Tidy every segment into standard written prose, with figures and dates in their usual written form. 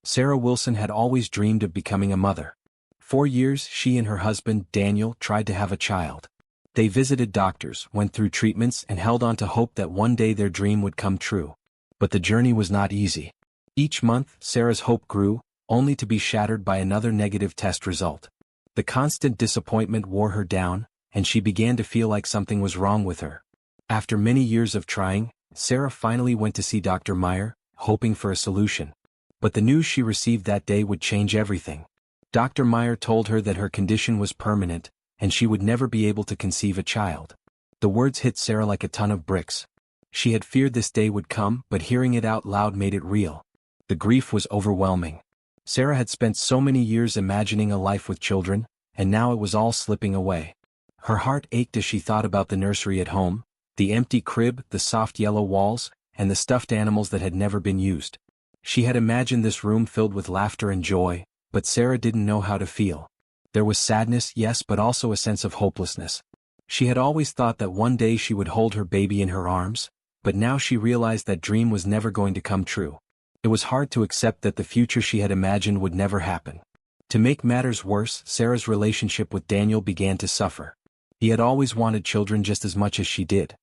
Sarah Wilson had always dreamed of becoming a mother. For years, she and her husband, Daniel, tried to have a child. They visited doctors, went through treatments, and held on to hope that one day their dream would come true. But the journey was not easy. Each month, Sarah's hope grew, only to be shattered by another negative test result. The constant disappointment wore her down, and she began to feel like something was wrong with her. After many years of trying, Sarah finally went to see Dr. Meyer, hoping for a solution. But the news she received that day would change everything. Dr. Meyer told her that her condition was permanent, and she would never be able to conceive a child. The words hit Sarah like a ton of bricks. She had feared this day would come, but hearing it out loud made it real. The grief was overwhelming. Sarah had spent so many years imagining a life with children, and now it was all slipping away. Her heart ached as she thought about the nursery at home, the empty crib, the soft yellow walls, and the stuffed animals that had never been used. She had imagined this room filled with laughter and joy, but Sarah didn't know how to feel. There was sadness, yes, but also a sense of hopelessness. She had always thought that one day she would hold her baby in her arms, but now she realized that dream was never going to come true. It was hard to accept that the future she had imagined would never happen. To make matters worse, Sarah's relationship with Daniel began to suffer. He had always wanted children just as much as she did.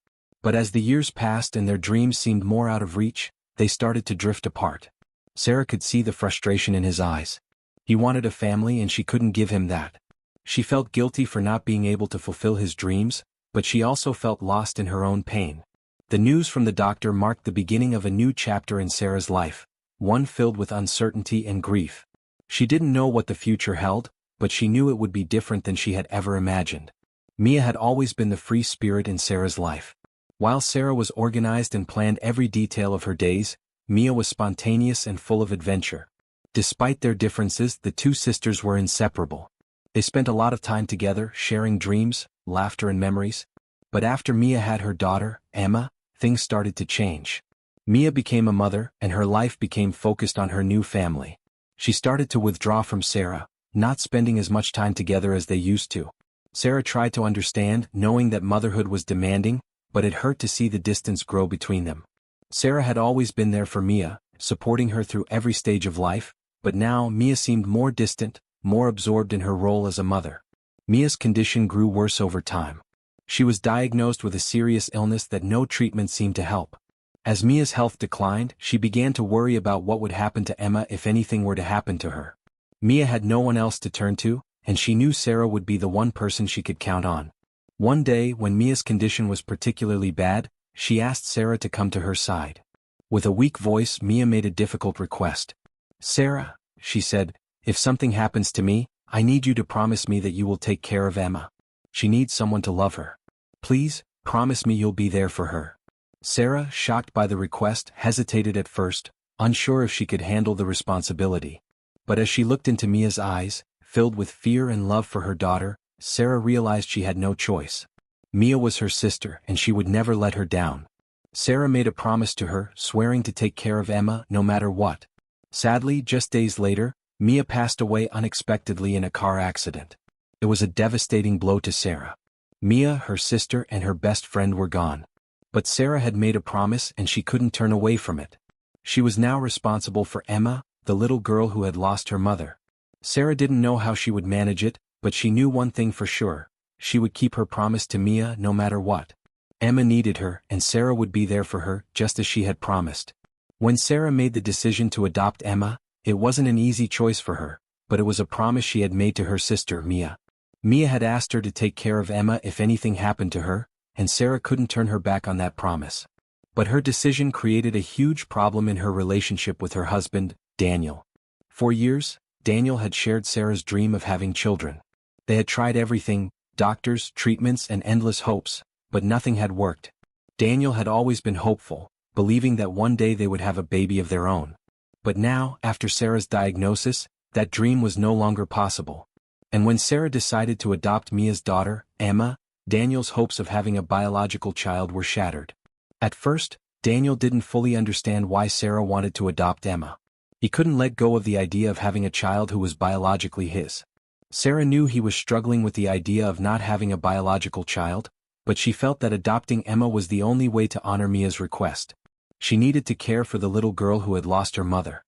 But as the years passed and their dreams seemed more out of reach, they started to drift apart. Sarah could see the frustration in his eyes. He wanted a family and she couldn't give him that. She felt guilty for not being able to fulfill his dreams, but she also felt lost in her own pain. The news from the doctor marked the beginning of a new chapter in Sarah's life, one filled with uncertainty and grief. She didn't know what the future held, but she knew it would be different than she had ever imagined. Mia had always been the free spirit in Sarah's life. While Sarah was organized and planned every detail of her days, Mia was spontaneous and full of adventure. Despite their differences, the two sisters were inseparable. They spent a lot of time together, sharing dreams, laughter and memories. But after Mia had her daughter, Emma, things started to change. Mia became a mother, and her life became focused on her new family. She started to withdraw from Sarah, not spending as much time together as they used to. Sarah tried to understand, knowing that motherhood was demanding, but it hurt to see the distance grow between them. Sarah had always been there for Mia, supporting her through every stage of life, but now Mia seemed more distant, more absorbed in her role as a mother. Mia's condition grew worse over time. She was diagnosed with a serious illness that no treatment seemed to help. As Mia's health declined, she began to worry about what would happen to Emma if anything were to happen to her. Mia had no one else to turn to, and she knew Sarah would be the one person she could count on. One day, when Mia's condition was particularly bad, she asked Sarah to come to her side. With a weak voice, Mia made a difficult request. "Sarah," she said, "if something happens to me, I need you to promise me that you will take care of Emma. She needs someone to love her. Please, promise me you'll be there for her." Sarah, shocked by the request, hesitated at first, unsure if she could handle the responsibility. But as she looked into Mia's eyes, filled with fear and love for her daughter, Sarah realized she had no choice. Mia was her sister, and she would never let her down. Sarah made a promise to her, swearing to take care of Emma no matter what. Sadly, just days later, Mia passed away unexpectedly in a car accident. It was a devastating blow to Sarah. Mia, her sister, and her best friend were gone. But Sarah had made a promise and she couldn't turn away from it. She was now responsible for Emma, the little girl who had lost her mother. Sarah didn't know how she would manage it, but she knew one thing for sure: she would keep her promise to Mia no matter what. Emma needed her, and Sarah would be there for her, just as she had promised. When Sarah made the decision to adopt Emma, it wasn't an easy choice for her, but it was a promise she had made to her sister, Mia. Mia had asked her to take care of Emma if anything happened to her, and Sarah couldn't turn her back on that promise. But her decision created a huge problem in her relationship with her husband, Daniel. For years, Daniel had shared Sarah's dream of having children. They had tried everything: doctors, treatments, and endless hopes, but nothing had worked. Daniel had always been hopeful, believing that one day they would have a baby of their own. But now, after Sarah's diagnosis, that dream was no longer possible. And when Sarah decided to adopt Mia's daughter, Emma, Daniel's hopes of having a biological child were shattered. At first, Daniel didn't fully understand why Sarah wanted to adopt Emma. He couldn't let go of the idea of having a child who was biologically his. Sarah knew he was struggling with the idea of not having a biological child, but she felt that adopting Emma was the only way to honor Mia's request. She needed to care for the little girl who had lost her mother.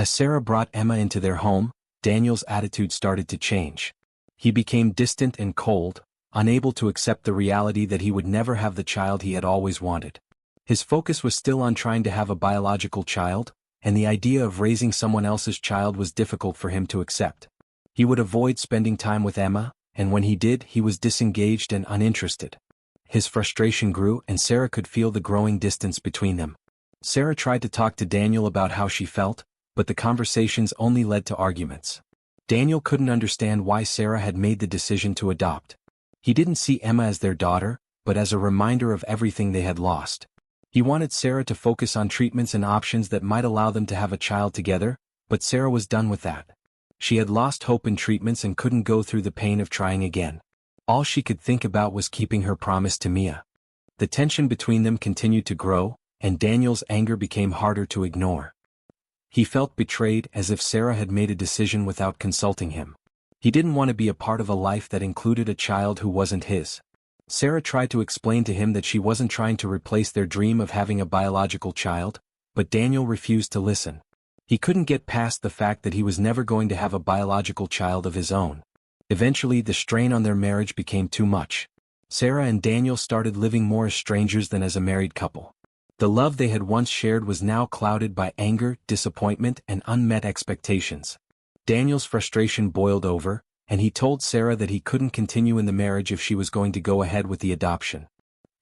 As Sarah brought Emma into their home, Daniel's attitude started to change. He became distant and cold, unable to accept the reality that he would never have the child he had always wanted. His focus was still on trying to have a biological child, and the idea of raising someone else's child was difficult for him to accept. He would avoid spending time with Emma, and when he did, he was disengaged and uninterested. His frustration grew, and Sarah could feel the growing distance between them. Sarah tried to talk to Daniel about how she felt, but the conversations only led to arguments. Daniel couldn't understand why Sarah had made the decision to adopt. He didn't see Emma as their daughter, but as a reminder of everything they had lost. He wanted Sarah to focus on treatments and options that might allow them to have a child together, but Sarah was done with that. She had lost hope in treatments and couldn't go through the pain of trying again. All she could think about was keeping her promise to Mia. The tension between them continued to grow, and Daniel's anger became harder to ignore. He felt betrayed, as if Sarah had made a decision without consulting him. He didn't want to be a part of a life that included a child who wasn't his. Sarah tried to explain to him that she wasn't trying to replace their dream of having a biological child, but Daniel refused to listen. He couldn't get past the fact that he was never going to have a biological child of his own. Eventually, the strain on their marriage became too much. Sarah and Daniel started living more as strangers than as a married couple. The love they had once shared was now clouded by anger, disappointment, and unmet expectations. Daniel's frustration boiled over, and he told Sarah that he couldn't continue in the marriage if she was going to go ahead with the adoption.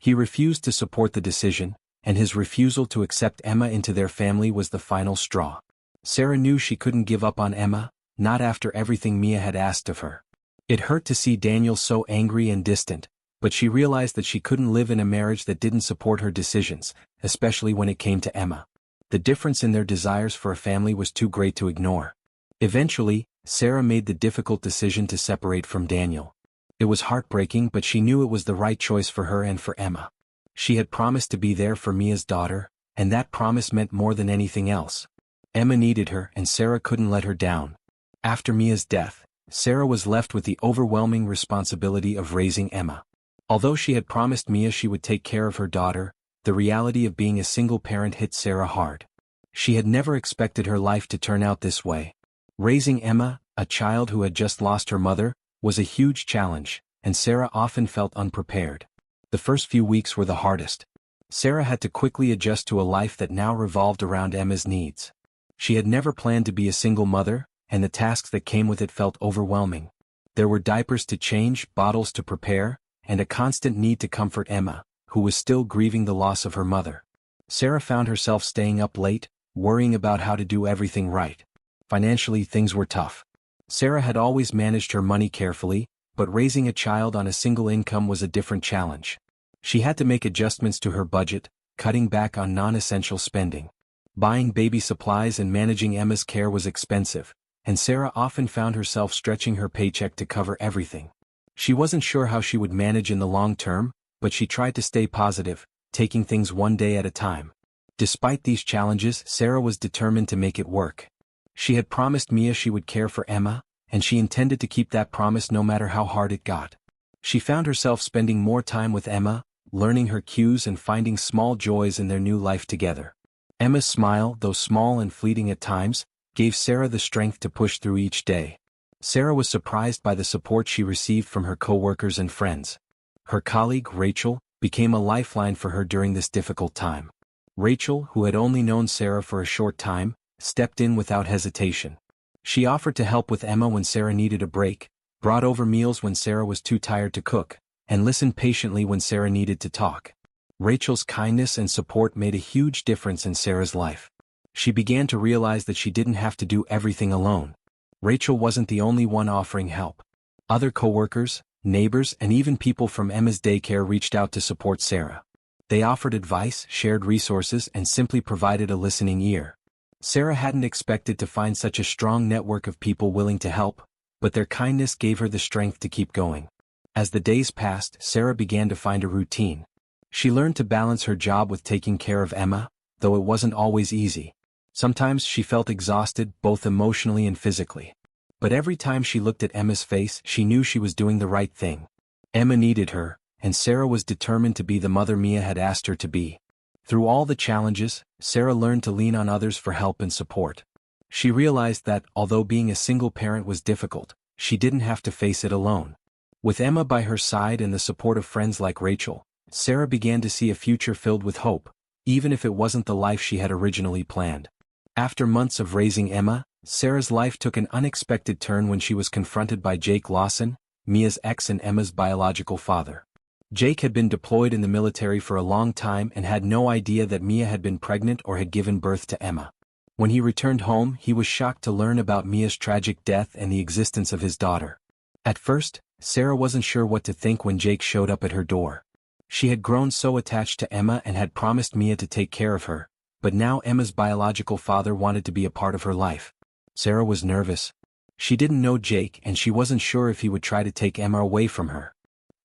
He refused to support the decision, and his refusal to accept Emma into their family was the final straw. Sarah knew she couldn't give up on Emma, not after everything Mia had asked of her. It hurt to see Daniel so angry and distant, but she realized that she couldn't live in a marriage that didn't support her decisions, especially when it came to Emma. The difference in their desires for a family was too great to ignore. Eventually, Sarah made the difficult decision to separate from Daniel. It was heartbreaking, but she knew it was the right choice for her and for Emma. She had promised to be there for Mia's daughter, and that promise meant more than anything else. Emma needed her, and Sarah couldn't let her down. After Mia's death, Sarah was left with the overwhelming responsibility of raising Emma. Although she had promised Mia she would take care of her daughter, the reality of being a single parent hit Sarah hard. She had never expected her life to turn out this way. Raising Emma, a child who had just lost her mother, was a huge challenge, and Sarah often felt unprepared. The first few weeks were the hardest. Sarah had to quickly adjust to a life that now revolved around Emma's needs. She had never planned to be a single mother, and the tasks that came with it felt overwhelming. There were diapers to change, bottles to prepare, and a constant need to comfort Emma, who was still grieving the loss of her mother. Sarah found herself staying up late, worrying about how to do everything right. Financially, things were tough. Sarah had always managed her money carefully, but raising a child on a single income was a different challenge. She had to make adjustments to her budget, cutting back on non-essential spending. Buying baby supplies and managing Emma's care was expensive, and Sarah often found herself stretching her paycheck to cover everything. She wasn't sure how she would manage in the long term, but she tried to stay positive, taking things one day at a time. Despite these challenges, Sarah was determined to make it work. She had promised Mia she would care for Emma, and she intended to keep that promise no matter how hard it got. She found herself spending more time with Emma, learning her cues and finding small joys in their new life together. Emma's smile, though small and fleeting at times, gave Sarah the strength to push through each day. Sarah was surprised by the support she received from her coworkers and friends. Her colleague, Rachel, became a lifeline for her during this difficult time. Rachel, who had only known Sarah for a short time, stepped in without hesitation. She offered to help with Emma when Sarah needed a break, brought over meals when Sarah was too tired to cook, and listened patiently when Sarah needed to talk. Rachel's kindness and support made a huge difference in Sarah's life. She began to realize that she didn't have to do everything alone. Rachel wasn't the only one offering help. Other coworkers, neighbors, and even people from Emma's daycare reached out to support Sarah. They offered advice, shared resources, and simply provided a listening ear. Sarah hadn't expected to find such a strong network of people willing to help, but their kindness gave her the strength to keep going. As the days passed, Sarah began to find a routine. She learned to balance her job with taking care of Emma, though it wasn't always easy. Sometimes she felt exhausted, both emotionally and physically. But every time she looked at Emma's face, she knew she was doing the right thing. Emma needed her, and Sarah was determined to be the mother Mia had asked her to be. Through all the challenges, Sarah learned to lean on others for help and support. She realized that, although being a single parent was difficult, she didn't have to face it alone. With Emma by her side and the support of friends like Rachel, Sarah began to see a future filled with hope, even if it wasn't the life she had originally planned. After months of raising Emma, Sarah's life took an unexpected turn when she was confronted by Jake Lawson, Mia's ex and Emma's biological father. Jake had been deployed in the military for a long time and had no idea that Mia had been pregnant or had given birth to Emma. When he returned home, he was shocked to learn about Mia's tragic death and the existence of his daughter. At first, Sarah wasn't sure what to think when Jake showed up at her door. She had grown so attached to Emma and had promised Mia to take care of her, but now Emma's biological father wanted to be a part of her life. Sarah was nervous. She didn't know Jake and she wasn't sure if he would try to take Emma away from her.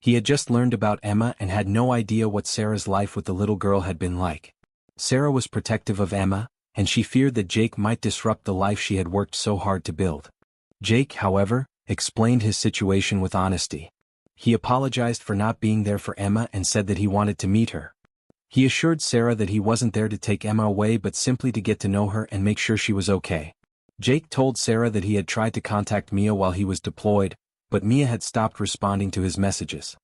He had just learned about Emma and had no idea what Sarah's life with the little girl had been like. Sarah was protective of Emma, and she feared that Jake might disrupt the life she had worked so hard to build. Jake, however, explained his situation with honesty. He apologized for not being there for Emma and said that he wanted to meet her. He assured Sarah that he wasn't there to take Emma away but simply to get to know her and make sure she was okay. Jake told Sarah that he had tried to contact Mia while he was deployed, but Mia had stopped responding to his messages.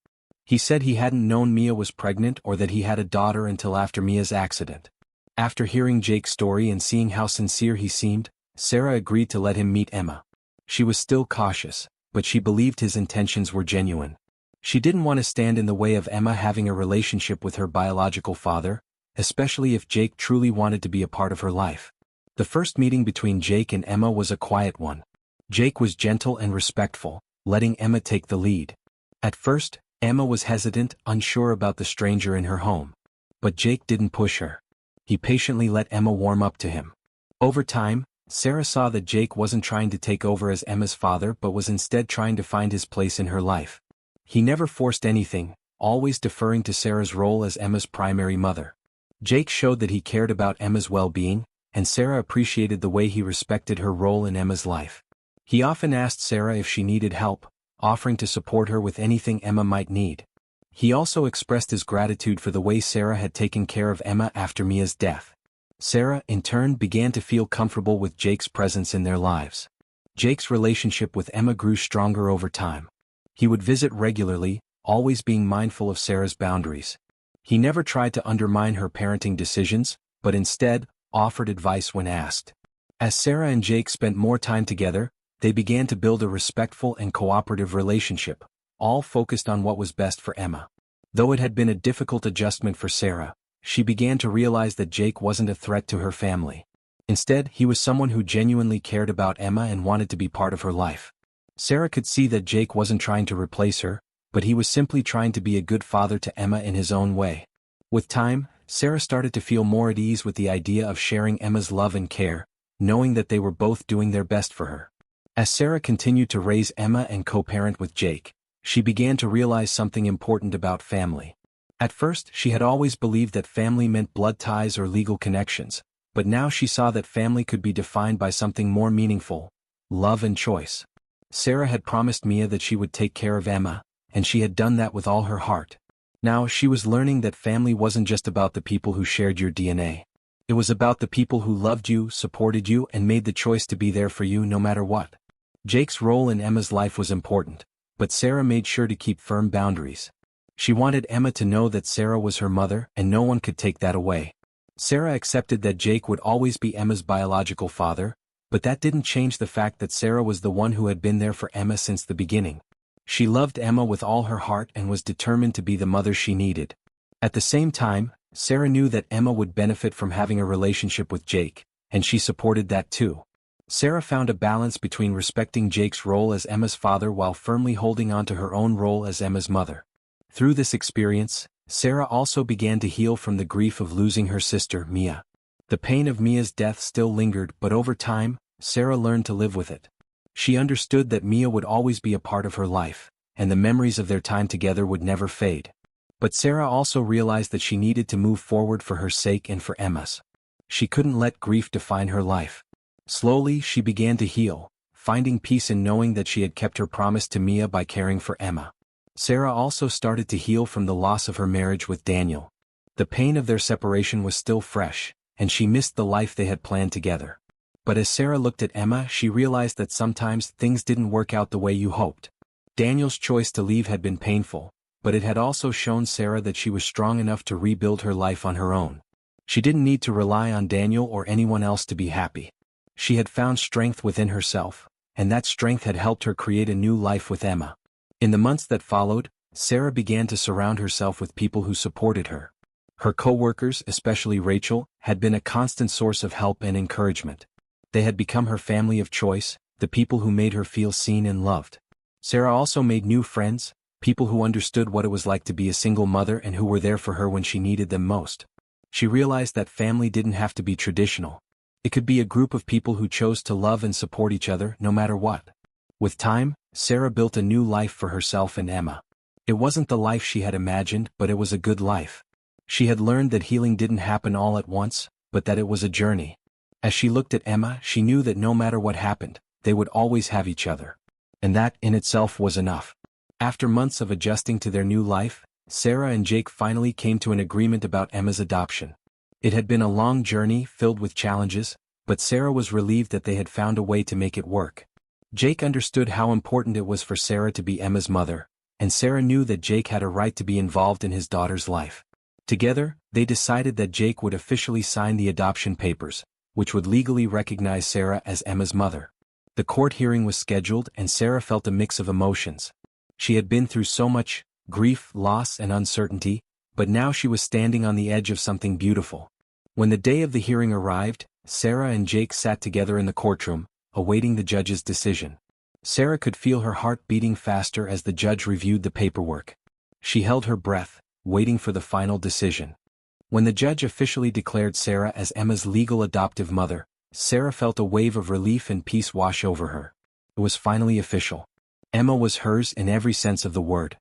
He said he hadn't known Mia was pregnant or that he had a daughter until after Mia's accident. After hearing Jake's story and seeing how sincere he seemed, Sarah agreed to let him meet Emma. She was still cautious, but she believed his intentions were genuine. She didn't want to stand in the way of Emma having a relationship with her biological father, especially if Jake truly wanted to be a part of her life. The first meeting between Jake and Emma was a quiet one. Jake was gentle and respectful, letting Emma take the lead. At first, Emma was hesitant, unsure about the stranger in her home. But Jake didn't push her. He patiently let Emma warm up to him. Over time, Sarah saw that Jake wasn't trying to take over as Emma's father but was instead trying to find his place in her life. He never forced anything, always deferring to Sarah's role as Emma's primary mother. Jake showed that he cared about Emma's well-being, and Sarah appreciated the way he respected her role in Emma's life. He often asked Sarah if she needed help, offering to support her with anything Emma might need. He also expressed his gratitude for the way Sarah had taken care of Emma after Mia's death. Sarah, in turn, began to feel comfortable with Jake's presence in their lives. Jake's relationship with Emma grew stronger over time. He would visit regularly, always being mindful of Sarah's boundaries. He never tried to undermine her parenting decisions, but instead, offered advice when asked. As Sarah and Jake spent more time together, they began to build a respectful and cooperative relationship, all focused on what was best for Emma. Though it had been a difficult adjustment for Sarah, she began to realize that Jake wasn't a threat to her family. Instead, he was someone who genuinely cared about Emma and wanted to be part of her life. Sarah could see that Jake wasn't trying to replace her, but he was simply trying to be a good father to Emma in his own way. With time, Sarah started to feel more at ease with the idea of sharing Emma's love and care, knowing that they were both doing their best for her. As Sarah continued to raise Emma and co-parent with Jake, she began to realize something important about family. At first, she had always believed that family meant blood ties or legal connections, but now she saw that family could be defined by something more meaningful: love and choice. Sarah had promised Mia that she would take care of Emma, and she had done that with all her heart. Now she was learning that family wasn't just about the people who shared your DNA. It was about the people who loved you, supported you, and made the choice to be there for you no matter what. Jake's role in Emma's life was important, but Sarah made sure to keep firm boundaries. She wanted Emma to know that Sarah was her mother and no one could take that away. Sarah accepted that Jake would always be Emma's biological father, but that didn't change the fact that Sarah was the one who had been there for Emma since the beginning. She loved Emma with all her heart and was determined to be the mother she needed. At the same time, Sarah knew that Emma would benefit from having a relationship with Jake, and she supported that too. Sarah found a balance between respecting Jake's role as Emma's father while firmly holding on to her own role as Emma's mother. Through this experience, Sarah also began to heal from the grief of losing her sister, Mia. The pain of Mia's death still lingered, but over time, Sarah learned to live with it. She understood that Mia would always be a part of her life, and the memories of their time together would never fade. But Sarah also realized that she needed to move forward for her sake and for Emma's. She couldn't let grief define her life. Slowly, she began to heal, finding peace in knowing that she had kept her promise to Mia by caring for Emma. Sarah also started to heal from the loss of her marriage with Daniel. The pain of their separation was still fresh, and she missed the life they had planned together. But as Sarah looked at Emma, she realized that sometimes things didn't work out the way you hoped. Daniel's choice to leave had been painful, but it had also shown Sarah that she was strong enough to rebuild her life on her own. She didn't need to rely on Daniel or anyone else to be happy. She had found strength within herself, and that strength had helped her create a new life with Emma. In the months that followed, Sarah began to surround herself with people who supported her. Her co-workers, especially Rachel, had been a constant source of help and encouragement. They had become her family of choice, the people who made her feel seen and loved. Sarah also made new friends, people who understood what it was like to be a single mother and who were there for her when she needed them most. She realized that family didn't have to be traditional. It could be a group of people who chose to love and support each other no matter what. With time, Sarah built a new life for herself and Emma. It wasn't the life she had imagined, but it was a good life. She had learned that healing didn't happen all at once, but that it was a journey. As she looked at Emma, she knew that no matter what happened, they would always have each other. And that, in itself, was enough. After months of adjusting to their new life, Sarah and Jake finally came to an agreement about Emma's adoption. It had been a long journey filled with challenges, but Sarah was relieved that they had found a way to make it work. Jake understood how important it was for Sarah to be Emma's mother, and Sarah knew that Jake had a right to be involved in his daughter's life. Together, they decided that Jake would officially sign the adoption papers, which would legally recognize Sarah as Emma's mother. The court hearing was scheduled and Sarah felt a mix of emotions. She had been through so much grief, loss, and uncertainty, but now she was standing on the edge of something beautiful. When the day of the hearing arrived, Sarah and Jake sat together in the courtroom, awaiting the judge's decision. Sarah could feel her heart beating faster as the judge reviewed the paperwork. She held her breath, waiting for the final decision. When the judge officially declared Sarah as Emma's legal adoptive mother, Sarah felt a wave of relief and peace wash over her. It was finally official. Emma was hers in every sense of the word.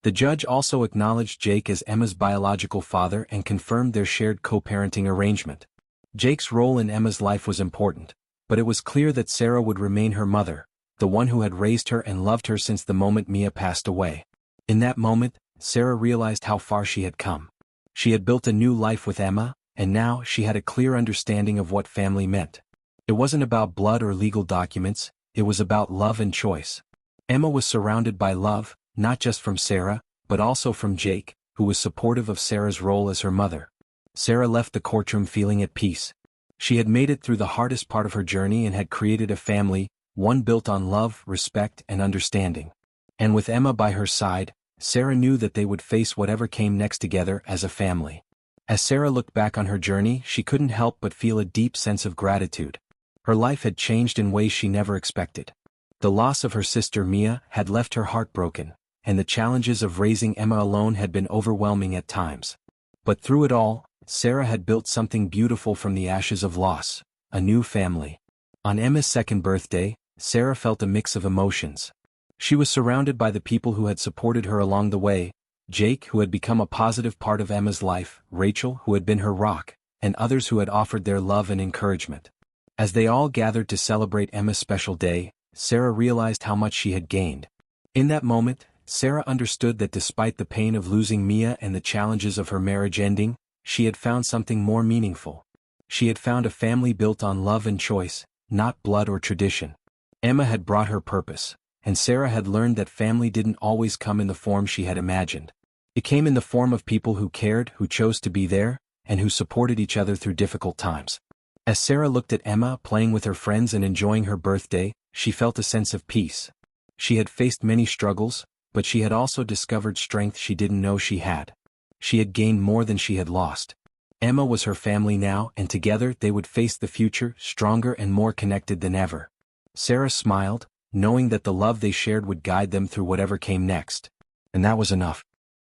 The judge also acknowledged Jake as Emma's biological father and confirmed their shared co-parenting arrangement. Jake's role in Emma's life was important, but it was clear that Sarah would remain her mother, the one who had raised her and loved her since the moment Mia passed away. In that moment, Sarah realized how far she had come. She had built a new life with Emma, and now she had a clear understanding of what family meant. It wasn't about blood or legal documents, it was about love and choice. Emma was surrounded by love, not just from Sarah, but also from Jake, who was supportive of Sarah's role as her mother. Sarah left the courtroom feeling at peace. She had made it through the hardest part of her journey and had created a family, one built on love, respect, and understanding. And with Emma by her side, Sarah knew that they would face whatever came next together as a family. As Sarah looked back on her journey, she couldn't help but feel a deep sense of gratitude. Her life had changed in ways she never expected. The loss of her sister Mia had left her heartbroken, and the challenges of raising Emma alone had been overwhelming at times. But through it all, Sarah had built something beautiful from the ashes of loss, a new family. On Emma's second birthday, Sarah felt a mix of emotions. She was surrounded by the people who had supported her along the way, Jake, who had become a positive part of Emma's life, Rachel, who had been her rock, and others who had offered their love and encouragement. As they all gathered to celebrate Emma's special day, Sarah realized how much she had gained. In that moment, Sarah understood that despite the pain of losing Mia and the challenges of her marriage ending, she had found something more meaningful. She had found a family built on love and choice, not blood or tradition. Emma had brought her purpose, and Sarah had learned that family didn't always come in the form she had imagined. It came in the form of people who cared, who chose to be there, and who supported each other through difficult times. As Sarah looked at Emma playing with her friends and enjoying her birthday, she felt a sense of peace. She had faced many struggles, but she had also discovered strength she didn't know she had. She had gained more than she had lost. Emma was her family now, and together they would face the future stronger and more connected than ever. Sarah smiled, knowing that the love they shared would guide them through whatever came next. And that was enough.